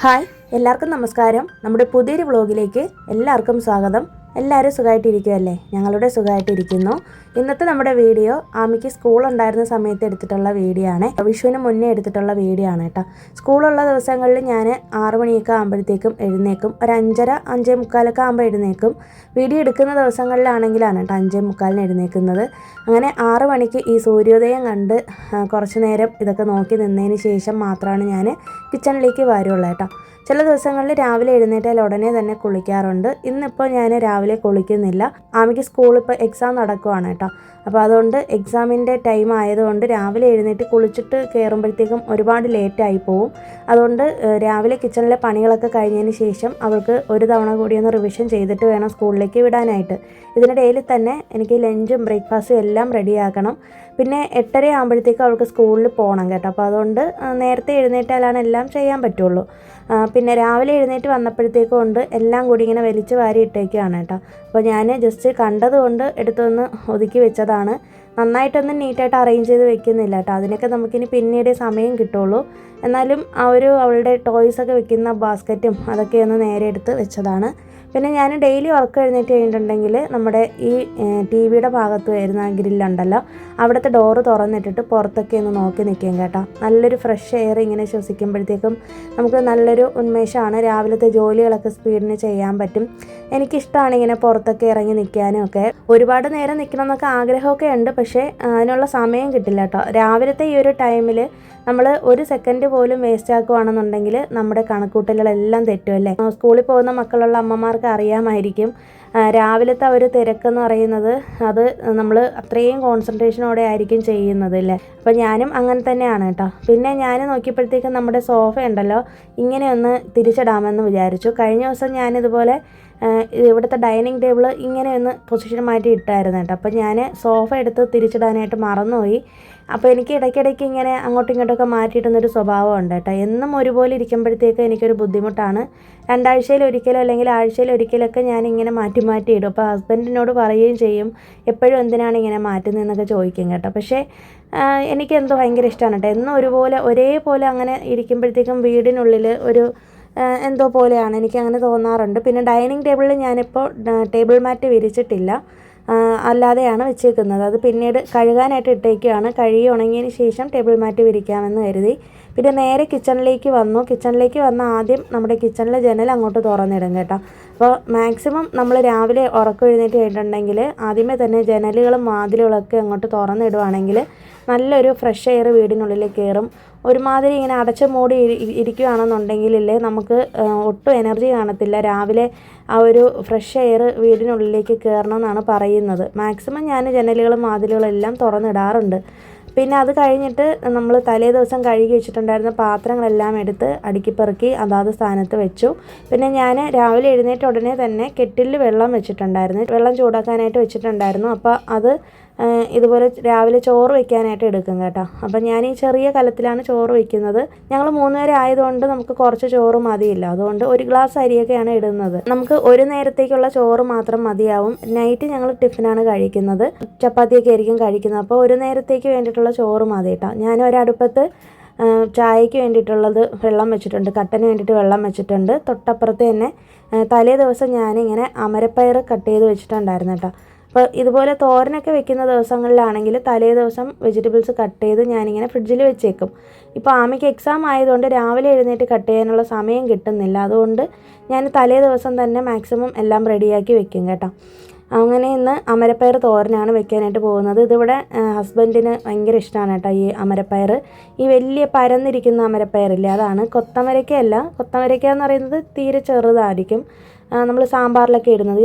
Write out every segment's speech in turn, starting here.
Hi, എല്ലാവർക്കും നമസ്കാരം. നമ്മുടെ പുതിയൊരു വ്ളോഗിലേക്ക് എല്ലാവർക്കും സ്വാഗതം. എല്ലാവരും സുഖമായിട്ടിരിക്കുമല്ലേ? ഞങ്ങളുടെ സുഖമായിട്ടിരിക്കുന്നു. ഇന്നത്തെ നമ്മുടെ വീഡിയോ ആമിക്ക് സ്കൂളുണ്ടായിരുന്ന സമയത്ത് എടുത്തിട്ടുള്ള വീഡിയോ ആണ്. വിഷുവിന് മുന്നേ എടുത്തിട്ടുള്ള വീഡിയോ ആണ് കേട്ടോ. സ്കൂളുള്ള ദിവസങ്ങളിൽ ഞാൻ 6 മണിയൊക്കെ ആകുമ്പോഴത്തേക്കും എഴുന്നേക്കും. ഒരു 5:30, 5:45 ആകുമ്പോൾ എഴുന്നേക്കും. വീഡിയോ എടുക്കുന്ന ദിവസങ്ങളിലാണെങ്കിലാണ് കേട്ടോ 5:45 എഴുന്നേക്കുന്നത്. അങ്ങനെ 6 മണിക്ക് ഈ സൂര്യോദയം കണ്ട് കുറച്ച് നേരം ഇതൊക്കെ നോക്കി നിന്നതിന് ശേഷം മാത്രമാണ് ഞാൻ കിച്ചണിലേക്ക് വരുള്ളൂ കേട്ടോ. ചില ദിവസങ്ങളിൽ രാവിലെ എഴുന്നേറ്റാൽ ഉടനെ തന്നെ കുളിക്കാറുണ്ട്. ഇന്നിപ്പോൾ ഞാൻ രാവിലെ കുളിക്കുന്നില്ല. ആമിക്ക് സ്കൂളിൽ ഇപ്പോൾ എക്സാം നടക്കുവാണ് കേട്ടോ. അപ്പോൾ അതുകൊണ്ട് എക്സാമിൻ്റെ ടൈം ആയതുകൊണ്ട് രാവിലെ എഴുന്നേറ്റ് കുളിച്ചിട്ട് കയറുമ്പോഴത്തേക്കും ഒരുപാട് ലേറ്റായി പോവും. അതുകൊണ്ട് രാവിലെ കിച്ചണിലെ പണികളൊക്കെ കഴിഞ്ഞതിന് ശേഷം അവൾക്ക് ഒരു തവണ കൂടി ഒന്ന് റിവിഷൻ ചെയ്തിട്ട് വേണം സ്കൂളിലേക്ക് വിടാനായിട്ട്. ഇതിനിടയിൽ തന്നെ എനിക്ക് ലഞ്ചും ബ്രേക്ക്ഫാസ്റ്റും എല്ലാം റെഡിയാക്കണം. പിന്നെ 8:30 ആകുമ്പോഴത്തേക്കും അവൾക്ക് സ്കൂളിൽ പോകണം കേട്ടോ. അപ്പോൾ അതുകൊണ്ട് നേരത്തെ എഴുന്നേറ്റാലാണ് എല്ലാം ചെയ്യാൻ പറ്റുള്ളൂ. പിന്നെ രാവിലെ എഴുന്നേറ്റ് വന്നപ്പോഴത്തേക്കും കൊണ്ട് എല്ലാം കൂടി ഇങ്ങനെ വലിച്ചു വാരി ഇട്ടേക്കുകയാണ് കേട്ടോ. അപ്പോൾ ഞാൻ ജസ്റ്റ് കണ്ടതുകൊണ്ട് എടുത്തൊന്ന് ഒതുക്കി വെച്ചതാണ്. നന്നായിട്ടൊന്നും നീറ്റായിട്ട് അറേഞ്ച് ചെയ്ത് വെക്കുന്നില്ല കേട്ടോ. അതിനൊക്കെ നമുക്കിനി പിന്നീട് സമയം കിട്ടുള്ളൂ. എന്നാലും അവളുടെ ടോയ്സൊക്കെ വെക്കുന്ന ബാസ്ക്കറ്റും അതൊക്കെ ഒന്ന് നേരെ എടുത്ത് വെച്ചതാണ്. പിന്നെ ഞാൻ ഡെയിലി ഉറക്കം എഴുന്നേറ്റ് കഴിഞ്ഞിട്ടുണ്ടെങ്കിൽ നമ്മുടെ ഈ TV-യുടെ ഭാഗത്ത് വരുന്ന ഗ്രില്ലുണ്ടല്ലോ, അവിടുത്തെ ഡോറ് തുറന്നിട്ടിട്ട് പുറത്തൊക്കെ ഒന്ന് നോക്കി നിൽക്കും കേട്ടോ. നല്ലൊരു ഫ്രഷ് എയർ ഇങ്ങനെ ശ്വസിക്കുമ്പോഴത്തേക്കും നമുക്ക് നല്ലൊരു ഉന്മേഷമാണ്. രാവിലത്തെ ജോലികളൊക്കെ സ്പീഡിന് ചെയ്യാൻ പറ്റും. എനിക്കിഷ്ടമാണ് ഇങ്ങനെ പുറത്തൊക്കെ ഇറങ്ങി നിൽക്കാനും ഒക്കെ. ഒരുപാട് നേരം നിൽക്കണം എന്നൊക്കെ ആഗ്രഹമൊക്കെ ഉണ്ട്, പക്ഷേ അതിനുള്ള സമയം കിട്ടില്ല കേട്ടോ. രാവിലത്തെ ഈ ഒരു ടൈമിൽ നമ്മൾ ഒരു സെക്കൻഡ് പോലും വേസ്റ്റ് ആക്കുകയാണെന്നുണ്ടെങ്കിൽ നമ്മുടെ കണക്കൂട്ടലുകളെല്ലാം തെറ്റുമല്ലേ. സ്കൂളിൽ പോകുന്ന മക്കളുള്ള അമ്മമാർക്ക് അറിയാമായിരിക്കും രാവിലത്തെ ഒരു തിരക്കെന്ന് പറയുന്നത്. അത് നമ്മൾ അത്രയും കോൺസെൻട്രേഷനോടെ ആയിരിക്കും ചെയ്യുന്നത് അല്ലേ. അപ്പോൾ ഞാനും അങ്ങനെ തന്നെയാണ് കേട്ടോ. പിന്നെ ഞാൻ നോക്കിയപ്പോഴത്തേക്കും നമ്മുടെ സോഫ ഉണ്ടല്ലോ, ഇങ്ങനെ ഒന്ന് തിരിച്ചിടാമെന്ന് വിചാരിച്ചു. കഴിഞ്ഞ ദിവസം ഞാനിതുപോലെ ഇവിടുത്തെ ഡൈനിങ് ടേബിൾ ഇങ്ങനെ ഒന്ന് പൊസിഷൻ മാറ്റി ഇട്ടായിരുന്നു കേട്ടോ. അപ്പോൾ ഞാൻ സോഫ എടുത്ത് തിരിച്ചിടാനായിട്ട് മറന്നുപോയി. അപ്പോൾ എനിക്ക് ഇടയ്ക്കിടയ്ക്ക് ഇങ്ങനെ അങ്ങോട്ടും ഇങ്ങോട്ടൊക്കെ മാറ്റിയിടുന്നൊരു സ്വഭാവമുണ്ട് കേട്ടോ. എന്നും ഒരുപോലെ ഇരിക്കുമ്പോഴത്തേക്ക് എനിക്കൊരു ബുദ്ധിമുട്ടാണ്. 2 ആഴ്ചയിൽ ഒരിക്കലോ അല്ലെങ്കിൽ ആഴ്ചയിൽ ഒരിക്കലൊക്കെ ഞാൻ ഇങ്ങനെ മാറ്റി ഇടും. അപ്പോൾ ഹസ്ബൻഡിനോട് പറയുകയും ചെയ്യും, എപ്പോഴും എന്തിനാണ് ഇങ്ങനെ മാറ്റുന്നതെന്നൊക്കെ ചോദിക്കും കേട്ടോ. പക്ഷേ എനിക്കെന്തോ ഭയങ്കര ഇഷ്ടമാണ് കേട്ടോ. എന്നും ഒരേപോലെ അങ്ങനെ ഇരിക്കുമ്പോഴത്തേക്കും വീടിനുള്ളിൽ ഒരു എന്തോ പോലെയാണ് എനിക്കങ്ങനെ തോന്നാറുണ്ട്. പിന്നെ ഡൈനിങ് ടേബിളിൽ ഞാനിപ്പോൾ ടേബിൾ മാറ്റ് വിരിച്ചിട്ടില്ല, അല്ലാതെയാണ് വെച്ചേക്കുന്നത്. അത് പിന്നീട് കഴുകാനായിട്ട് ഇട്ടേക്കുകയാണ്. കഴുകി ഉണങ്ങിയതിന് ശേഷം ടേബിൾ മാറ്റ് വിരിക്കാമെന്ന് കരുതി. പിന്നെ നേരെ കിച്ചണിലേക്ക് വന്ന് ആദ്യം നമ്മുടെ കിച്ചണിലെ ജനൽ അങ്ങോട്ട് തുറന്നിടും കേട്ടോ. അപ്പോൾ മാക്സിമം നമ്മൾ രാവിലെ ഉറക്കം എഴുന്നേറ്റ് കഴിഞ്ഞിട്ടുണ്ടെങ്കിൽ ആദ്യമേ തന്നെ ജനലുകളും വാതിലുകളൊക്കെ അങ്ങോട്ട് തുറന്നിടുവാണെങ്കിൽ നല്ലൊരു ഫ്രഷ് എയർ വീടിനുള്ളിലേക്ക് കയറും. ഒരുമാതിരി ഇങ്ങനെ അടച്ചു മൂടി ഇരിക്കുകയാണെന്നുണ്ടെങ്കിലല്ലേ നമുക്ക് ഒട്ടും എനർജി കാണത്തില്ല. രാവിലെ ആ ഒരു ഫ്രഷ് എയർ വീടിനുള്ളിലേക്ക് കയറണമെന്നാണ് പറയുന്നത്. മാക്സിമം ഞാൻ ജനലുകളും വാതിലുകളും എല്ലാം തുറന്നിടാറുണ്ട്. പിന്നെ അത് കഴിഞ്ഞിട്ട് നമ്മൾ തലേ ദിവസം കഴുകി വെച്ചിട്ടുണ്ടായിരുന്ന പാത്രങ്ങളെല്ലാം എടുത്ത് അടുക്കി പെറുക്കി അതാത് സ്ഥാനത്ത് വെച്ചു. പിന്നെ ഞാൻ രാവിലെ എഴുന്നേറ്റ ഉടനെ തന്നെ കെറ്റിലിൽ വെള്ളം വെച്ചിട്ടുണ്ടായിരുന്നു, വെള്ളം ചൂടാക്കാനായിട്ട് വെച്ചിട്ടുണ്ടായിരുന്നു. അപ്പോൾ അത് ഇതുപോലെ രാവിലെ ചോറ് വയ്ക്കാനായിട്ട് എടുക്കും കേട്ടോ. അപ്പം ഞാൻ ഈ ചെറിയ കലത്തിലാണ് ചോറ് വയ്ക്കുന്നത്. ഞങ്ങൾ 3 പേര് ആയതുകൊണ്ട് നമുക്ക് കുറച്ച് ചോറ് മതിയില്ല. അതുകൊണ്ട് 1 ഗ്ലാസ് അരിയൊക്കെയാണ് ഇടുന്നത്. നമുക്ക് ഒരു നേരത്തേക്കുള്ള ചോറ് മാത്രം മതിയാവും. നൈറ്റ് ഞങ്ങൾ ടിഫിനാണ് കഴിക്കുന്നത്, ചപ്പാത്തിയൊക്കെ ആയിരിക്കും കഴിക്കുന്നത്. അപ്പോൾ ഒരു നേരത്തേക്ക് വേണ്ടിയിട്ടുള്ള ചോറ് മതി കേട്ടോ. ഞാൻ ഒരടുപ്പത്ത് ചായയ്ക്ക് വേണ്ടിയിട്ടുള്ളത് വെള്ളം വെച്ചിട്ടുണ്ട്, കട്ടന് വേണ്ടിയിട്ട് വെള്ളം വെച്ചിട്ടുണ്ട്. തൊട്ടപ്പുറത്ത് തന്നെ തലേ ദിവസം ഞാനിങ്ങനെ അമരപ്പയർ കട്ട് ചെയ്ത് വെച്ചിട്ടുണ്ടായിരുന്നു കേട്ടോ. അപ്പോൾ ഇതുപോലെ തോരനൊക്കെ വെക്കുന്ന ദിവസങ്ങളിലാണെങ്കിൽ തലേ ദിവസം വെജിറ്റബിൾസ് കട്ട് ചെയ്ത് ഞാനിങ്ങനെ ഫ്രിഡ്ജിൽ വെച്ചേക്കും. ഇപ്പോൾ ആമിക്ക് എക്സാം ആയതുകൊണ്ട് രാവിലെ എഴുന്നേറ്റ് കട്ട് ചെയ്യാനുള്ള സമയം കിട്ടുന്നില്ല. അതുകൊണ്ട് ഞാൻ തലേ ദിവസം തന്നെ മാക്സിമം എല്ലാം റെഡിയാക്കി വെക്കും കേട്ടോ. അങ്ങനെ ഇന്ന് അമരപ്പയർ തോരനാണ് വെക്കാനായിട്ട് പോകുന്നത്. ഇതിവിടെ ഹസ്ബൻഡിന് ഭയങ്കര ഇഷ്ടമാണ് കേട്ടോ ഈ അമരപ്പയർ. ഈ വലിയ പരന്നിരിക്കുന്ന അമരപ്പയറില്ലേ, അതാണ്. കൊത്തമരയ്ക്കയല്ല, കൊത്തമരയ്ക്ക എന്ന് പറയുന്നത് തീരെ ചെറുതായിരിക്കും, നമ്മൾ സാമ്പാറിലൊക്കെ ഇടുന്നത്.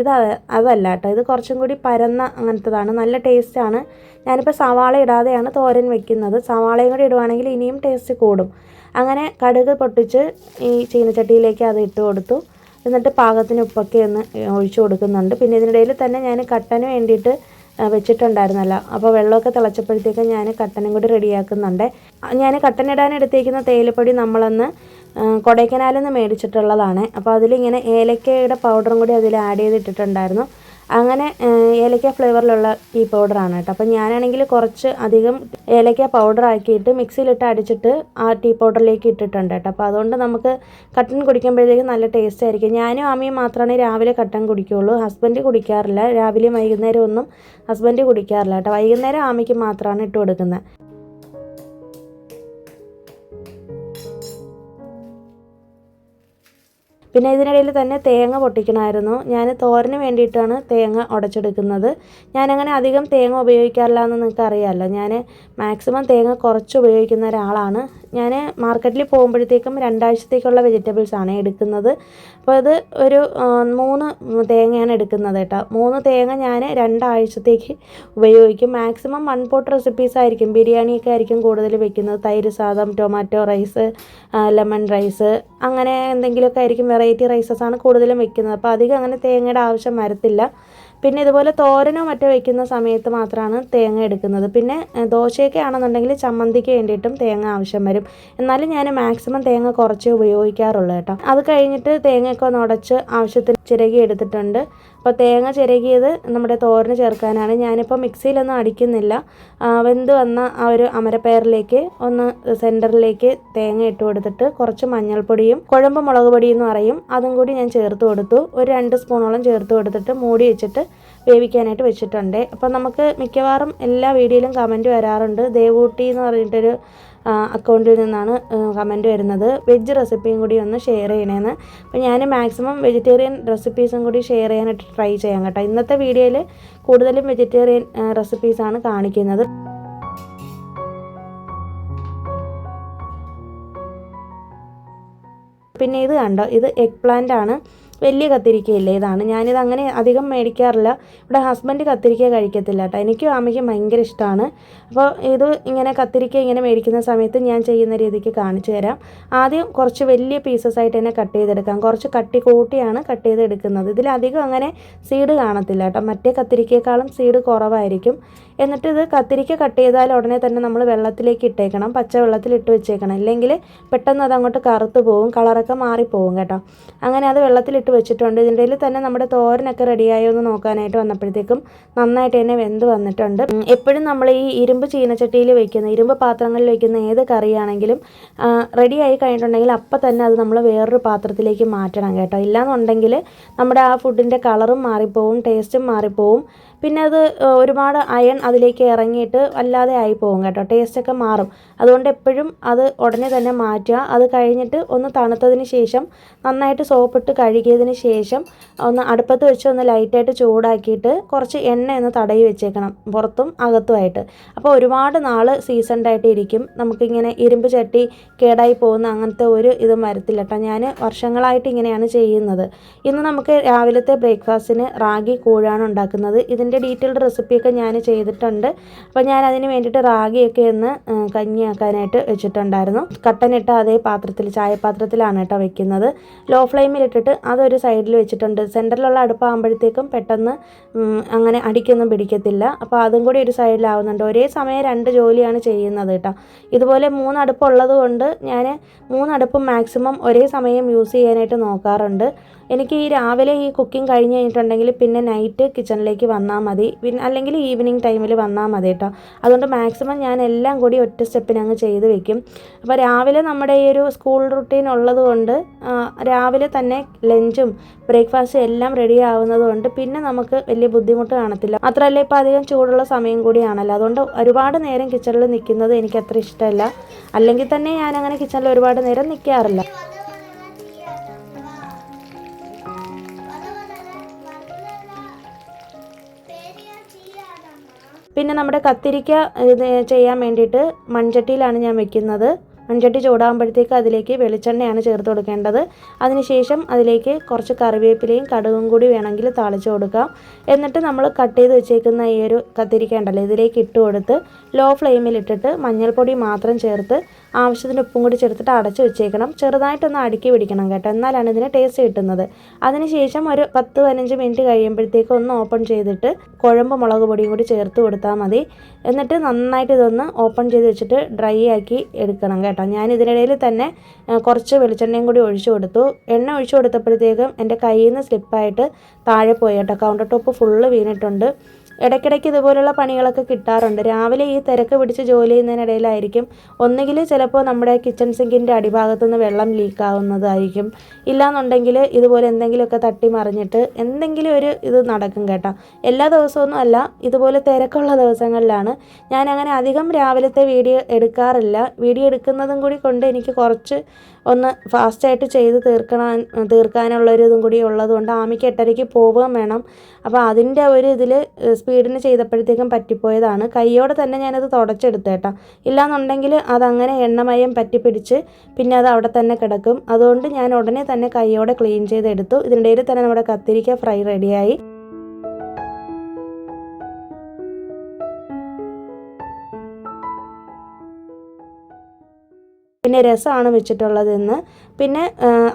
അതല്ല കേട്ടോ, ഇത് കുറച്ചും കൂടി പരന്ന അങ്ങനത്തതാണ്, നല്ല ടേസ്റ്റാണ്. ഞാനിപ്പോൾ സവാള ഇടാതെയാണ് തോരൻ വെക്കുന്നത്. സവാളയും കൂടി ഇടുവാണെങ്കിൽ ഇനിയും ടേസ്റ്റ് കൂടും. അങ്ങനെ കടുക് പൊട്ടിച്ച് ഈ ചീനച്ചട്ടിയിലേക്ക് അത് ഇട്ട് കൊടുത്തു. എന്നിട്ട് പാകത്തിന് ഉപ്പൊക്കെ ഒന്ന് ഒഴിച്ചു കൊടുക്കുന്നുണ്ട്. പിന്നെ ഇതിനിടയിൽ തന്നെ ഞാൻ കട്ടന് വേണ്ടിയിട്ട് വെച്ചിട്ടുണ്ടായിരുന്നല്ലോ, അപ്പോൾ വെള്ളമൊക്കെ തിളച്ചപ്പോഴത്തേക്ക് ഞാൻ കട്ടനും കൂടി റെഡിയാക്കുന്നുണ്ട്. ഞാൻ കട്ടനിടാൻ എടുത്തേക്കുന്ന തേയിലപ്പൊടി നമ്മളന്ന് കൊടൈക്കനാലിൽ നിന്ന് മേടിച്ചിട്ടുള്ളതാണ്. അപ്പോൾ അതിലിങ്ങനെ ഏലക്കയുടെ പൗഡറും കൂടി അതിൽ ആഡ് ചെയ്തിട്ടിട്ടുണ്ടായിരുന്നു. അങ്ങനെ ഏലക്ക ഫ്ലേവറിലുള്ള ടീ പൗഡറാണ് കേട്ടോ. അപ്പോൾ ഞാനാണെങ്കിൽ കുറച്ച് അധികം ഏലക്ക പൗഡർ ആക്കിയിട്ട് മിക്സിയിലിട്ട് അടിച്ചിട്ട് ആ ടീ പൗഡറിലേക്ക് ഇട്ടിട്ടുണ്ട് കേട്ടോ. അപ്പോൾ അതുകൊണ്ട് നമുക്ക് കട്ടൻ കുടിക്കുമ്പോഴത്തേക്കും നല്ല ടേസ്റ്റ് ആയിരിക്കും. ഞാനും ആമിയും മാത്രമാണ് രാവിലെ കട്ടൻ കുടിക്കുകയുള്ളൂ. ഹസ്ബൻഡ് കുടിക്കാറില്ല. രാവിലെയും വൈകുന്നേരം ഒന്നും ഹസ്ബൻഡ് കുടിക്കാറില്ല കേട്ടോ. വൈകുന്നേരം ആമിക്ക് മാത്രമാണ് ഇട്ട് കൊടുക്കുന്നത്. പിന്നെ ഇതിനിടയിൽ തന്നെ തേങ്ങ പൊട്ടിക്കണമായിരുന്നു. ഞാൻ തോരന് വേണ്ടിയിട്ടാണ് തേങ്ങ ഉടച്ചെടുക്കുന്നത്. ഞാനങ്ങനെ അധികം തേങ്ങ ഉപയോഗിക്കാറില്ല എന്ന് നിങ്ങൾക്ക് അറിയാമല്ലോ. ഞാൻ മാക്സിമം തേങ്ങ കുറച്ച് ഉപയോഗിക്കുന്ന ഒരാളാണ്. ഞാൻ മാർക്കറ്റിൽ പോകുമ്പോഴത്തേക്കും 2 ആഴ്ചത്തേക്കുള്ള വെജിറ്റബിൾസാണ് എടുക്കുന്നത്. അപ്പോൾ ഇത് ഒരു 3 തേങ്ങയാണ് എടുക്കുന്നത് കേട്ടോ. 3 തേങ്ങ ഞാൻ 2 ആഴ്ചത്തേക്ക് ഉപയോഗിക്കും. മാക്സിമം 1 പോട്ട് റെസിപ്പീസ് ആയിരിക്കും. ബിരിയാണിയൊക്കെ ആയിരിക്കും കൂടുതൽ വെക്കുന്നത്. തൈര് സാദം, ടൊമാറ്റോ റൈസ്, ലെമൺ റൈസ്, അങ്ങനെ എന്തെങ്കിലുമൊക്കെ ആയിരിക്കും. വെറൈറ്റി റൈസസാണ് കൂടുതലും വെക്കുന്നത്. അപ്പോൾ അധികം അങ്ങനെ തേങ്ങയുടെ ആവശ്യം വരത്തില്ല. പിന്നെ ഇതുപോലെ തോരനോ മറ്റോ വയ്ക്കുന്ന സമയത്ത് മാത്രമാണ് തേങ്ങ എടുക്കുന്നത്. പിന്നെ ദോശയൊക്കെ ആണെന്നുണ്ടെങ്കിൽ ചമ്മന്തിക്ക് വേണ്ടിയിട്ടും തേങ്ങ ആവശ്യം വരും. എന്നാലും ഞാൻ മാക്സിമം തേങ്ങ കുറച്ചേ ഉപയോഗിക്കാറുള്ളൂ കേട്ടോ. അത് കഴിഞ്ഞിട്ട് തേങ്ങയൊക്കെ ഒന്ന് ഉടച്ച് ആവശ്യത്തിന് ചിരകി എടുത്തിട്ടുണ്ട്. അപ്പോൾ തേങ്ങ ചിരകിയത് നമ്മുടെ തോരന് ചേർക്കാനാണ്. ഞാനിപ്പോൾ മിക്സിയിലൊന്നും അടിക്കുന്നില്ല. വെന്ത് വന്ന ആ ഒരു അമരപ്പയറിലേക്ക് ഒന്ന് സെൻറ്ററിലേക്ക് തേങ്ങ ഇട്ട് കൊടുത്തിട്ട് കുറച്ച് മഞ്ഞൾപ്പൊടിയും കുഴമ്പ് മുളക് പൊടി എന്ന് പറയും അതും കൂടി ഞാൻ ചേർത്ത് കൊടുത്തു. ഒരു 2 സ്പൂണോളം ചേർത്ത് കൊടുത്തിട്ട് മൂടി വെച്ചിട്ട് വേവിക്കാനായിട്ട് വെച്ചിട്ടുണ്ട്. അപ്പോൾ നമുക്ക് മിക്കവാറും എല്ലാ വീഡിയോയിലും കമൻറ്റ് വരാറുണ്ട്. ദേവൂട്ടി എന്ന് പറഞ്ഞിട്ടൊരു അക്കൗണ്ടിൽ നിന്നാണ് കമൻറ്റ് വരുന്നത്, വെജ് റെസിപ്പിയും കൂടി ഒന്ന് ഷെയർ ചെയ്യണേന്ന്. അപ്പോൾ ഞാൻ മാക്സിമം വെജിറ്റേറിയൻ റെസിപ്പീസും കൂടി ഷെയർ ചെയ്യാനായിട്ട് ട്രൈ ചെയ്യാം കേട്ടോ. ഇന്നത്തെ വീഡിയോയിൽ കൂടുതലും വെജിറ്റേറിയൻ റെസിപ്പീസാണ് കാണിക്കുന്നത്. പിന്നെ ഇത് കണ്ടോ, ഇത് എഗ് പ്ലാന്റ് ആണ്. വലിയ കത്തിരിക്കയില്ലേ, ഇതാണ്. ഞാനിത് അങ്ങനെ അധികം മേടിക്കാറില്ല. ഇവിടെ ഹസ്ബൻഡ് കത്തിരിക്ക കഴിക്കത്തില്ല കേട്ടോ. എനിക്കും അമ്മയ്ക്കും ഭയങ്കര ഇഷ്ടമാണ്. അപ്പോൾ ഇത് ഇങ്ങനെ കത്തിരിക്ക ഇങ്ങനെ മേടിക്കുന്ന സമയത്ത് ഞാൻ ചെയ്യുന്ന രീതിക്ക് കാണിച്ചു തരാം. ആദ്യം കുറച്ച് വലിയ പീസസ് ആയിട്ട് തന്നെ കട്ട് ചെയ്തെടുക്കാം. കുറച്ച് കട്ടി കൂട്ടിയാണ് കട്ട് ചെയ്തെടുക്കുന്നത്. ഇതിലധികം അങ്ങനെ സീഡ് കാണത്തില്ല കേട്ടോ. മറ്റേ കത്തിരിക്കയേക്കാളും സീഡ് കുറവായിരിക്കും. എന്നിട്ട് ഇത് കത്തിരിക്ക കട്ട് ചെയ്താൽ ഉടനെ തന്നെ നമ്മൾ വെള്ളത്തിലേക്ക് ഇട്ടേക്കണം. പച്ച വെള്ളത്തിൽ ഇട്ട് വെച്ചേക്കണം. ഇല്ലെങ്കിൽ പെട്ടെന്ന് അത് അങ്ങോട്ട് കറുത്ത് പോകും, കളറൊക്കെ മാറിപ്പോകും കേട്ടോ. അങ്ങനെ അത് വെള്ളത്തിലിട്ട് വെച്ചിട്ടുണ്ട്. ഇതിൻ്റെ ഇടയിൽ തന്നെ നമ്മുടെ തോരനൊക്കെ റെഡിയായോ എന്ന് നോക്കാനായിട്ട് വന്നപ്പോഴത്തേക്കും നന്നായിട്ട് തന്നെ വെന്ത് വന്നിട്ടുണ്ട്. എപ്പോഴും നമ്മൾ ഈ ഇരുമ്പ് ചീനച്ചട്ടിയിൽ വയ്ക്കുന്ന, ഇരുമ്പ് പാത്രങ്ങളിൽ വയ്ക്കുന്ന ഏത് കറിയാണെങ്കിലും റെഡിയായി കഴിഞ്ഞിട്ടുണ്ടെങ്കിൽ അപ്പം തന്നെ അത് നമ്മൾ വേറൊരു പാത്രത്തിലേക്ക് മാറ്റണം കേട്ടോ. ഇല്ലാന്നുണ്ടെങ്കിൽ നമ്മുടെ ആ ഫുഡിൻ്റെ കളറും മാറിപ്പോവും, ടേസ്റ്റും മാറിപ്പോവും. പിന്നെ അത് ഒരുപാട് അയൺ അതിലേക്ക് ഇറങ്ങിയിട്ട് വല്ലാതെ ആയിപ്പോവും കേട്ടോ. ടേസ്റ്റൊക്കെ മാറും. അതുകൊണ്ട് എപ്പോഴും അത് ഉടനെ തന്നെ മാറ്റുക. അത് കഴിഞ്ഞിട്ട് ഒന്ന് തണുത്തതിന് ശേഷം നന്നായിട്ട് സോപ്പിട്ട് കഴുകിയതിന് ശേഷം ഒന്ന് അടുപ്പത്ത് വെച്ച് ഒന്ന് ലൈറ്റായിട്ട് ചൂടാക്കിയിട്ട് കുറച്ച് എണ്ണ ഒന്ന് തടവി വെച്ചേക്കണം, പുറത്തും അകത്തുമായിട്ട്. അപ്പോൾ ഒരുപാട് നാൾ സീസൺഡായിട്ട് ഇരിക്കും. നമുക്കിങ്ങനെ ഇരുമ്പ് ചട്ടി കേടായി പോകുന്ന അങ്ങനത്തെ ഒരു ഇതും വരത്തില്ല കേട്ടോ. ഞാൻ വർഷങ്ങളായിട്ട് ഇങ്ങനെയാണ് ചെയ്യുന്നത്. ഇന്ന് നമുക്ക് രാവിലത്തെ ബ്രേക്ക്ഫാസ്റ്റിന് റാഗി കൂഴാണ് ഉണ്ടാക്കുന്നത്. ഇതിൻ്റെ ഡീറ്റെയിൽഡ് റെസിപ്പിയൊക്കെ ഞാൻ ചെയ്തിട്ടുണ്ട്. അപ്പോൾ ഞാൻ അതിന് വേണ്ടിയിട്ട് റാഗിയൊക്കെ ഒന്ന് കഞ്ഞിയാക്കാനായിട്ട് വെച്ചിട്ടുണ്ടായിരുന്നു. കട്ടനിട്ട അതേ പാത്രത്തിൽ, ചായപാത്രത്തിലാണ് കേട്ടോ വെക്കുന്നത്. ലോ ഫ്ലെയിമിലിട്ടിട്ട് അതൊരു സൈഡിൽ വെച്ചിട്ടുണ്ട്. സെൻറ്ററിലുള്ള അടുപ്പാകുമ്പോഴത്തേക്കും പെട്ടെന്ന് അങ്ങനെ അടിക്കൊന്നും പിടിക്കത്തില്ല. അപ്പോൾ അതും കൂടി ഒരു സൈഡിലാവുന്നുണ്ട്. ഒരേ സമയം 2 ജോലിയാണ് ചെയ്യുന്നത് കേട്ടോ. ഇതുപോലെ 3 അടുപ്പുള്ളത് കൊണ്ട് ഞാൻ 3 അടുപ്പും മാക്സിമം ഒരേ സമയം യൂസ് ചെയ്യാനായിട്ട് നോക്കാറുണ്ട്. എനിക്ക് ഈ രാവിലെ ഈ കുക്കിംഗ് കഴിഞ്ഞ് കഴിഞ്ഞിട്ടുണ്ടെങ്കിൽ പിന്നെ നൈറ്റ് കിച്ചണിലേക്ക് വന്നാൽ മതി, പിന്നെ അല്ലെങ്കിൽ ഈവനിങ് ടൈമിൽ വന്നാൽ മതി കേട്ടോ. അതുകൊണ്ട് മാക്സിമം ഞാൻ എല്ലാം കൂടി ഒറ്റ സ്റ്റെപ്പിന് അങ്ങ് ചെയ്ത് വെക്കും. അപ്പോൾ രാവിലെ നമ്മുടെ ഈ ഒരു സ്കൂൾ റുട്ടീൻ ഉള്ളത് കൊണ്ട് രാവിലെ തന്നെ ലഞ്ചും ബ്രേക്ക്ഫാസ്റ്റും എല്ലാം റെഡി ആവുന്നത് കൊണ്ട് പിന്നെ നമുക്ക് വലിയ ബുദ്ധിമുട്ട് കാണത്തില്ല. മാത്രമല്ല ഇപ്പോൾ അധികം ചൂടുള്ള സമയം കൂടിയാണല്ലോ. അതുകൊണ്ട് ഒരുപാട് നേരം കിച്ചണിൽ നിൽക്കുന്നത് എനിക്ക് അത്ര ഇഷ്ടമല്ല. അല്ലെങ്കിൽ തന്നെ ഞാൻ അങ്ങനെ കിച്ചണിൽ ഒരുപാട് നേരം നിൽക്കാറില്ല. പിന്നെ നമ്മുടെ കത്തിരിക്ക ഇത് ചെയ്യാൻ വേണ്ടിയിട്ട് മൺചട്ടിയിലാണ് ഞാൻ വെക്കുന്നത്. മൺചട്ടി ചൂടാകുമ്പോഴത്തേക്ക് അതിലേക്ക് വെളിച്ചെണ്ണയാണ് ചേർത്ത് കൊടുക്കേണ്ടത്. അതിനുശേഷം അതിലേക്ക് കുറച്ച് കറിവേപ്പിലയും കടുകും കൂടി വേണമെങ്കിൽ താളിച്ച് കൊടുക്കാം. എന്നിട്ട് നമ്മൾ കട്ട് ചെയ്ത് വെച്ചേക്കുന്ന ഈ ഒരു കത്തിരിക്ക ഉണ്ടല്ലോ, ഇതിലേക്ക് ഇട്ട് കൊടുത്ത് ലോ ഫ്ലെയിമിലിട്ടിട്ട് മഞ്ഞൾപ്പൊടി മാത്രം ചേർത്ത് ആവശ്യത്തിന് ഉപ്പും കൂടി ചേർത്തിട്ട് അടച്ച് വെച്ചേക്കണം. ചെറുതായിട്ടൊന്ന് അടുക്കി പിടിക്കണം കേട്ടോ, എന്നാലാണ് ഇതിന് ടേസ്റ്റ് കിട്ടുന്നത്. അതിനുശേഷം ഒരു 10-15 മിനിറ്റ് കഴിയുമ്പോഴത്തേക്ക് ഒന്ന് ഓപ്പൺ ചെയ്തിട്ട് കുഴമ്പ് മുളക് പൊടിയും കൂടി ചേർത്ത് കൊടുത്താൽ മതി. എന്നിട്ട് നന്നായിട്ട് ഇതൊന്ന് ഓപ്പൺ ചെയ്ത് വെച്ചിട്ട് ഡ്രൈ ആക്കി എടുക്കണം കേട്ടോ. കേട്ടോ. ഞാൻ ഇതിനിടയിൽ തന്നെ കുറച്ച് വെളിച്ചെണ്ണയും കൂടി ഒഴിച്ചു കൊടുത്തു. എണ്ണ ഒഴിച്ചു കൊടുത്തപ്പോഴത്തേക്കും എൻ്റെ കയ്യിൽ നിന്ന് സ്ലിപ്പായിട്ട് താഴെ പോയി കേട്ടോ. കൗണ്ടർ ടോപ്പ് ഫുള്ള് വീണിട്ടുണ്ട്. ഇടയ്ക്കിടയ്ക്ക് ഇതുപോലുള്ള പണികളൊക്കെ കിട്ടാറുണ്ട്. രാവിലെ ഈ തിരക്ക് പിടിച്ച് ജോലി ചെയ്യുന്നതിനിടയിലായിരിക്കും ഒന്നുകിൽ ചിലപ്പോൾ നമ്മുടെ കിച്ചൺ സിങ്കിൻ്റെ അടിഭാഗത്തു നിന്ന് വെള്ളം ലീക്കാവുന്നതായിരിക്കും, ഇല്ലാന്നുണ്ടെങ്കിൽ ഇതുപോലെ എന്തെങ്കിലുമൊക്കെ തട്ടി മറിഞ്ഞിട്ട് എന്തെങ്കിലും ഒരു ഇത് നടക്കും കേട്ടോ. എല്ലാ ദിവസമൊന്നും അല്ല, ഇതുപോലെ തിരക്കുള്ള ദിവസങ്ങളിലാണ്. ഞാനങ്ങനെ അധികം രാവിലത്തെ വീഡിയോ എടുക്കാറില്ല. വീഡിയോ എടുക്കുന്നതും കൂടി കൊണ്ട് എനിക്ക് കുറച്ച് ഒന്ന് ഫാസ്റ്റായിട്ട് ചെയ്ത് തീർക്കാനുള്ളൊരു ഇതും കൂടി ഉള്ളതുകൊണ്ട് ആമിക്ക് 8:30 പോവുകയും വേണം. അപ്പോൾ അതിൻ്റെ ഒരു ഇതിൽ സ്പീഡിന് ചെയ്തപ്പോഴത്തേക്കും പറ്റിപ്പോയതാണ്. കൈയോടെ തന്നെ ഞാനത് തുടച്ചെടുത്തേട്ടാ. ഇല്ലാന്നുണ്ടെങ്കിൽ അതങ്ങനെ എണ്ണമയം പറ്റിപ്പിടിച്ച് പിന്നെ അത് അവിടെ തന്നെ കിടക്കും. അതുകൊണ്ട് ഞാൻ ഉടനെ തന്നെ കൈയോടെ ക്ലീൻ ചെയ്തെടുത്തു. ഇതിനിടയിൽ തന്നെ നമ്മുടെ കത്തിരിക്ക ഫ്രൈ റെഡിയായി. പിന്നെ രസമാണ് വെച്ചിട്ടുള്ളതെന്ന്. പിന്നെ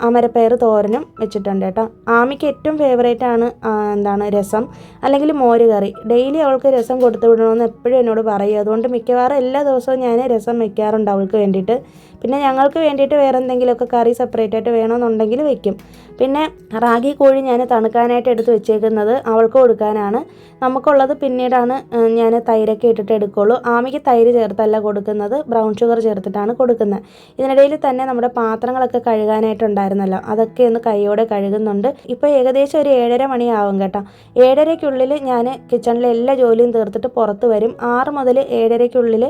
അമരപ്പയർ തോരനും വെച്ചിട്ടുണ്ട് കേട്ടോ. ആമിക്ക് ഏറ്റവും ഫേവറേറ്റാണ് രസം അല്ലെങ്കിൽ മോര് കറി. ഡെയിലി അവൾക്ക് രസം കൊടുത്തു വിടണമെന്ന് എപ്പോഴും എന്നോട് പറയും. അതുകൊണ്ട് മിക്കവാറും എല്ലാ ദിവസവും ഞാൻ രസം വെക്കാറുണ്ട് അവൾക്ക് വേണ്ടിയിട്ട്. പിന്നെ ഞങ്ങൾക്ക് വേണ്ടിയിട്ട് വേറെ എന്തെങ്കിലുമൊക്കെ കറി സെപ്പറേറ്റ് ആയിട്ട് വേണമെന്നുണ്ടെങ്കിൽ വെക്കും. പിന്നെ റാഗി കോഴി ഞാൻ തണുക്കാനായിട്ട് എടുത്ത് വെച്ചേക്കുന്നത് അവൾക്ക് കൊടുക്കാനാണ്. നമുക്കുള്ളത് പിന്നീടാണ് ഞാൻ തൈരൊക്കെ ഇട്ടിട്ട് എടുക്കുകയുള്ളൂ. ആമിക്ക് തൈര് ചേർത്തല്ല കൊടുക്കുന്നത്, ബ്രൗൺ ഷുഗർ ചേർത്തിട്ടാണ് കൊടുക്കുന്നത്. ഇതിനിടയിൽ തന്നെ നമ്മുടെ പാത്രങ്ങളൊക്കെ കഴുകാനായിട്ടുണ്ടായിരുന്നല്ലോ, അതൊക്കെ ഒന്ന് കൈയോടെ കഴുകുന്നുണ്ട്. ഇപ്പോൾ ഏകദേശം ഒരു 7:30 മണിയാവും കേട്ടോ. 7:30-ക്കുള്ളിൽ ഞാൻ കിച്ചണിലെ എല്ലാ ജോലിയും തീർത്തിട്ട് പുറത്ത് വരും. 6 മുതൽ 7:30-ക്കുള്ളിൽ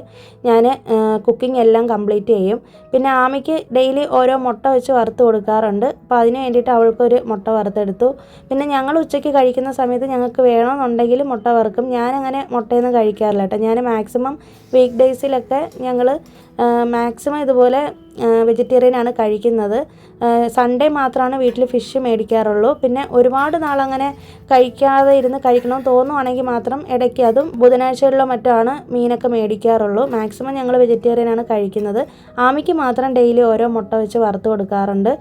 ഞാൻ കുക്കിംഗ് എല്ലാം കംപ്ലീറ്റ് ചെയ്യും. പിന്നെ ആമിക്ക് ഡെയിലി ഓരോ മുട്ട വെച്ച് വറുത്ത് കൊടുക്കാറുണ്ട്. അപ്പോൾ അതിന് വേണ്ടിയിട്ട് അവൾക്കൊരു മുട്ട വറുത്തെടുത്തു. പിന്നെ ഞങ്ങൾ ഉച്ചയ്ക്ക് കഴിക്കുന്ന സമയത്ത് ഞങ്ങൾക്ക് വേണമെന്നുണ്ടെങ്കിൽ മുട്ട വറുക്കും. ഞാനങ്ങനെ മുട്ടയൊന്നും കഴിക്കാറില്ല കേട്ടോ. ഞാൻ മാക്സിമം വീക്ക് ഡേയ്സിലൊക്കെ ഞങ്ങൾ മാക്സിമം ഇതുപോലെ വെജിറ്റേറിയനാണ് കഴിക്കുന്നത്. സൺഡേ മാത്രമാണ് വീട്ടിൽ ഫിഷ് മേടിക്കാറുള്ളൂ. പിന്നെ ഒരുപാട് നാളങ്ങനെ കഴിക്കാതെ ഇരുന്ന് കഴിക്കണമെന്ന് തോന്നുവാണെങ്കിൽ മാത്രം ഇടയ്ക്ക്, അതും ബുധനാഴ്ചകളിലോ മറ്റോ ആണ് മീനൊക്കെ മേടിക്കാറുള്ളൂ. മാക്സിമം ഞങ്ങൾ വെജിറ്റേറിയനാണ് കഴിക്കുന്നത്. ആമിക്ക് മാത്രം ഡെയിലി ഓരോ മുട്ട വെച്ച് വറുത്ത് കൊടുക്കാറുണ്ട്.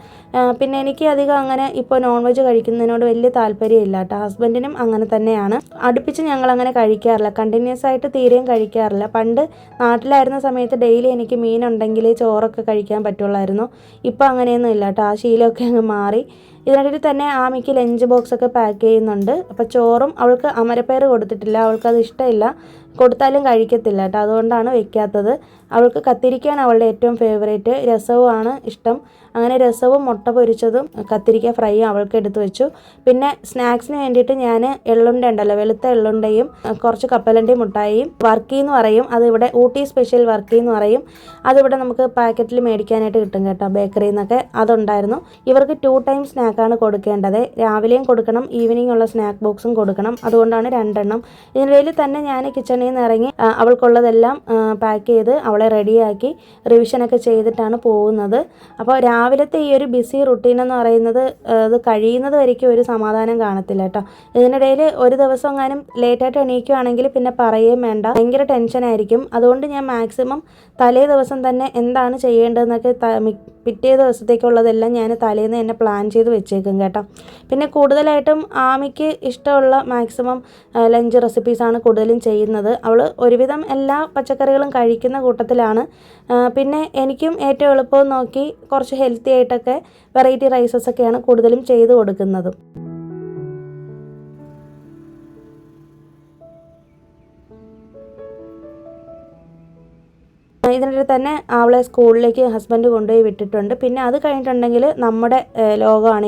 പിന്നെ എനിക്ക് അധികം അങ്ങനെ ഇപ്പോൾ നോൺ വെജ് കഴിക്കുന്നതിനോട് വലിയ താല്പര്യമില്ല കേട്ടോ. ഹസ്ബൻഡിനും അങ്ങനെ തന്നെയാണ്. അടുപ്പിച്ച് ഞങ്ങളങ്ങനെ കഴിക്കാറില്ല, കണ്ടിന്യൂസ് ആയിട്ട് തീരെയും കഴിക്കാറില്ല. പണ്ട് നാട്ടിലായിരുന്ന സമയത്ത് ഡെയിലി എനിക്ക് മീനുണ്ടെങ്കിൽ ചോറൊക്കെ കഴിക്കാൻ പറ്റുള്ളായിരുന്നു. ഇപ്പോൾ അങ്ങനെയൊന്നും ഇല്ല കേട്ടോ. ആ ശീലമൊക്കെ അങ്ങ് മാറി. ഇതിനിടയിൽ തന്നെ ആമിക്ക് ലഞ്ച് ബോക്സൊക്കെ പാക്ക് ചെയ്യുന്നുണ്ട്. അപ്പോൾ ചോറും അവൾക്ക് അമരപ്പയർ കൊടുത്തിട്ടില്ല, അവൾക്കത് ഇഷ്ടമില്ല, കൊടുത്താലും കഴിക്കത്തില്ല കേട്ടോ. അതുകൊണ്ടാണ് വെക്കാത്തത്. അവൾക്ക് കത്തിരിക്കയാണ് അവളുടെ ഏറ്റവും ഫേവറേറ്റ്. രസവുമാണ് ഇഷ്ടം. അങ്ങനെ രസവും മുട്ട പൊരിച്ചതും കത്തിരിക്ക ഫ്രൈയും അവൾക്ക് എടുത്ത് വെച്ചു. പിന്നെ സ്നാക്സിന് വേണ്ടിയിട്ട് ഞാൻ എള്ളുണ്ട ഉണ്ടല്ലോ, വെളുത്ത എള്ളുണ്ടയും കുറച്ച് കപ്പലണ്ടി മുട്ടായിയും വർക്കി എന്ന് പറയും, അതിവിടെ ഊട്ടി സ്പെഷ്യൽ വർക്കി എന്ന് പറയും, അതിവിടെ നമുക്ക് പാക്കറ്റിൽ മേടിക്കാനായിട്ട് കിട്ടും കേട്ടോ, ബേക്കറിയിൽ നിന്നൊക്കെ. അതുണ്ടായിരുന്നു. ഇവർക്ക് 2 ടൈം സ്നാക്കാണ് കൊടുക്കേണ്ടത്. രാവിലെയും കൊടുക്കണം, ഈവനിങ് ഉള്ള സ്നാക്ക് ബോക്സും കൊടുക്കണം. അതുകൊണ്ടാണ് 2 എണ്ണം. ഇതിനിടയിൽ തന്നെ ഞാൻ കിച്ചണിൽ നിന്ന് ഇറങ്ങി അവൾക്കുള്ളതെല്ലാം പാക്ക് ചെയ്ത് അവളെ റെഡിയാക്കി റിവിഷനൊക്കെ ചെയ്തിട്ടാണ് പോകുന്നത്. അപ്പോൾ രാവിലത്തെ ഈ ഒരു ബിസി റുട്ടീൻ എന്ന് പറയുന്നത് അത് കഴിയുന്നത് വരയ്ക്കും ഒരു സമാധാനം കാണത്തില്ല കേട്ടോ. ഇതിനിടയിൽ ഒരു ദിവസം എങ്ങാനും ലേറ്റായിട്ട് എണീക്കുകയാണെങ്കിൽ പിന്നെ പറയുകയും വേണ്ട, ഭയങ്കര ടെൻഷനായിരിക്കും. അതുകൊണ്ട് ഞാൻ മാക്സിമം തലേ ദിവസം തന്നെ എന്താണ് ചെയ്യേണ്ടതെന്നൊക്കെ പിറ്റേ ദിവസത്തേക്കുള്ളതെല്ലാം ഞാൻ തലേന്ന് തന്നെ പ്ലാൻ ചെയ്ത് വെച്ചേക്കും കേട്ടോ. പിന്നെ കൂടുതലായിട്ടും ആമിക്ക് ഇഷ്ടമുള്ള മാക്സിമം ലഞ്ച് റെസിപ്പീസാണ് കൂടുതലും ചെയ്യുന്നത്. അവൾ ഒരുവിധം എല്ലാ പച്ചക്കറികളും കഴിക്കുന്ന കൂട്ടത്തിലാണ്. പിന്നെ എനിക്കും ഏറ്റവും എളുപ്പം നോക്കി കുറച്ച് ഹെൽത്തി ആയിട്ടൊക്കെ വെറൈറ്റി റൈസസൊക്കെയാണ് കൂടുതലും ചെയ്ത് കൊടുക്കുന്നത്. ഇതിനിടെ തന്നെ അവളെ സ്കൂളിലേക്ക് ഹസ്ബൻഡ് കൊണ്ടുപോയി വിട്ടിട്ടുണ്ട്. പിന്നെ അത് കഴിഞ്ഞിട്ടുണ്ടെങ്കിൽ നമ്മുടെ ലോകമാണ്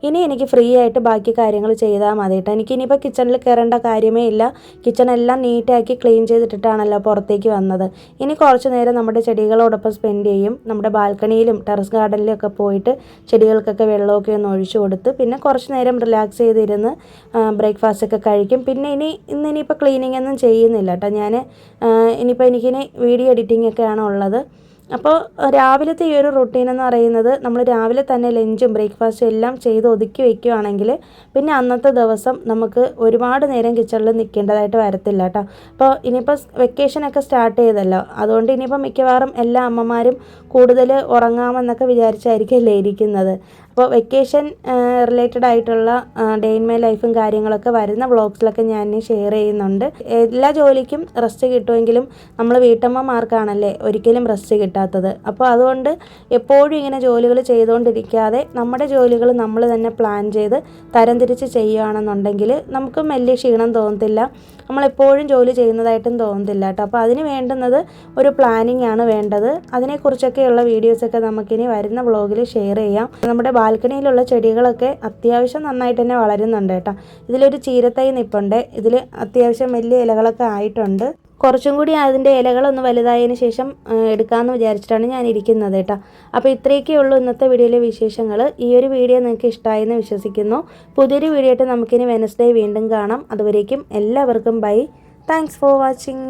ഇനി എനിക്ക് ഫ്രീ ആയിട്ട് ബാക്കി കാര്യങ്ങൾ ചെയ്താൽ മതി കേട്ടോ. എനിക്കിനിയിപ്പോൾ കിച്ചണിൽ കയറേണ്ട കാര്യമേ ഇല്ല. കിച്ചണെല്ലാം നീറ്റാക്കി ക്ലീൻ ചെയ്തിട്ടിട്ടാണല്ലോ പുറത്തേക്ക് വന്നത്. ഇനി കുറച്ച് നേരം നമ്മുടെ ചെടികളോടൊപ്പം സ്പെൻഡ് ചെയ്യും. നമ്മുടെ ബാൽക്കണിയിലും ടെറസ് ഗാർഡനിലും ഒക്കെ പോയിട്ട് ചെടികൾക്കൊക്കെ വെള്ളമൊക്കെ ഒന്ന് ഒഴിച്ചു കൊടുത്ത് പിന്നെ കുറച്ച് നേരം റിലാക്സ് ചെയ്തിരുന്ന് ബ്രേക്ക്ഫാസ്റ്റൊക്കെ കഴിക്കും. പിന്നെ ഇന്നിനിപ്പോൾ ക്ലീനിങ് ഒന്നും ചെയ്യുന്നില്ല കേട്ടോ. ഞാൻ ഇനിയിപ്പോൾ എനിക്കിനി വീഡിയോ എഡിറ്റിംഗ് ഒക്കെയാണ് ഉള്ളത്. അപ്പോൾ രാവിലത്തെ ഈ ഒരു റുട്ടീൻ എന്ന് പറയുന്നത് നമ്മൾ രാവിലെ തന്നെ ലഞ്ചും ബ്രേക്ക്ഫാസ്റ്റും എല്ലാം ചെയ്ത് ഒതുക്കി വയ്ക്കുകയാണെങ്കിൽ പിന്നെ അന്നത്തെ ദിവസം നമുക്ക് ഒരുപാട് നേരം കിച്ചണിൽ നിൽക്കേണ്ടതായിട്ട് വരത്തില്ല കേട്ടോ. അപ്പോൾ ഇനിയിപ്പോൾ വെക്കേഷനൊക്കെ സ്റ്റാർട്ട് ചെയ്തല്ലോ, അതുകൊണ്ട് ഇനിയിപ്പോൾ മിക്കവാറും എല്ലാ അമ്മമാരും കൂടുതൽ ഉറങ്ങാമെന്നൊക്കെ വിചാരിച്ചായിരിക്കും ഇരിക്കുന്നത്. അപ്പോൾ വെക്കേഷൻ റിലേറ്റഡ് ആയിട്ടുള്ള ഡേ ഇൻ മൈ ലൈഫും കാര്യങ്ങളൊക്കെ വരുന്ന വ്ളോഗ്സിലൊക്കെ ഞാൻ ഷെയർ ചെയ്യുന്നുണ്ട്. എല്ലാ ജോലിക്കും റെസ്റ്റ് കിട്ടുമെങ്കിലും നമ്മൾ വീട്ടമ്മമാർക്കാണല്ലേ ഒരിക്കലും റെസ്റ്റ് കിട്ടാത്തത്. അപ്പോൾ അതുകൊണ്ട് എപ്പോഴും ഇങ്ങനെ ജോലികൾ ചെയ്തുകൊണ്ടിരിക്കാതെ നമ്മുടെ ജോലികൾ നമ്മൾ തന്നെ പ്ലാൻ ചെയ്ത് തരംതിരിച്ച് ചെയ്യുകയാണെന്നുണ്ടെങ്കിൽ നമുക്കും വലിയ ക്ഷീണം തോന്നത്തില്ല, നമ്മളെപ്പോഴും ജോലി ചെയ്യുന്നതായിട്ടും തോന്നത്തില്ല കേട്ടോ. അപ്പോൾ അതിന് വേണ്ടുന്നത് ഒരു പ്ലാനിങ് ആണ് വേണ്ടത്. അതിനെക്കുറിച്ചൊക്കെയുള്ള വീഡിയോസൊക്കെ നമുക്കിനി വരുന്ന വ്ളോഗിൽ ഷെയർ ചെയ്യാം. നമ്മുടെ ബാൽക്കണിയിലുള്ള ചെടികളൊക്കെ അത്യാവശ്യം നന്നായിട്ട് തന്നെ വളരുന്നുണ്ട് കേട്ടോ. ഇതിലൊരു ചീരത്തൈ നിൽപ്പുണ്ട്. ഇതിൽ അത്യാവശ്യം വലിയ ഇലകളൊക്കെ ആയിട്ടുണ്ട്. കുറച്ചും കൂടി അതിൻ്റെ ഇലകളൊന്ന് വലുതായതിന് ശേഷം എടുക്കാമെന്ന് വിചാരിച്ചിട്ടാണ് ഞാൻ ഇരിക്കുന്നത് കേട്ടോ. അപ്പോൾ ഇത്രയൊക്കെ ഉള്ളൂ ഇന്നത്തെ വീഡിയോയിലെ വിശേഷങ്ങൾ. ഈ ഒരു വീഡിയോ നിങ്ങൾക്ക് ഇഷ്ടമായെന്ന് വിശ്വസിക്കുന്നു. പുതിയൊരു വീഡിയോ ആയിട്ട് നമുക്കിനി വെനസ്ഡേ വീണ്ടും കാണാം. അതുവരേക്കും എല്ലാവർക്കും ബൈ. Thanks for watching.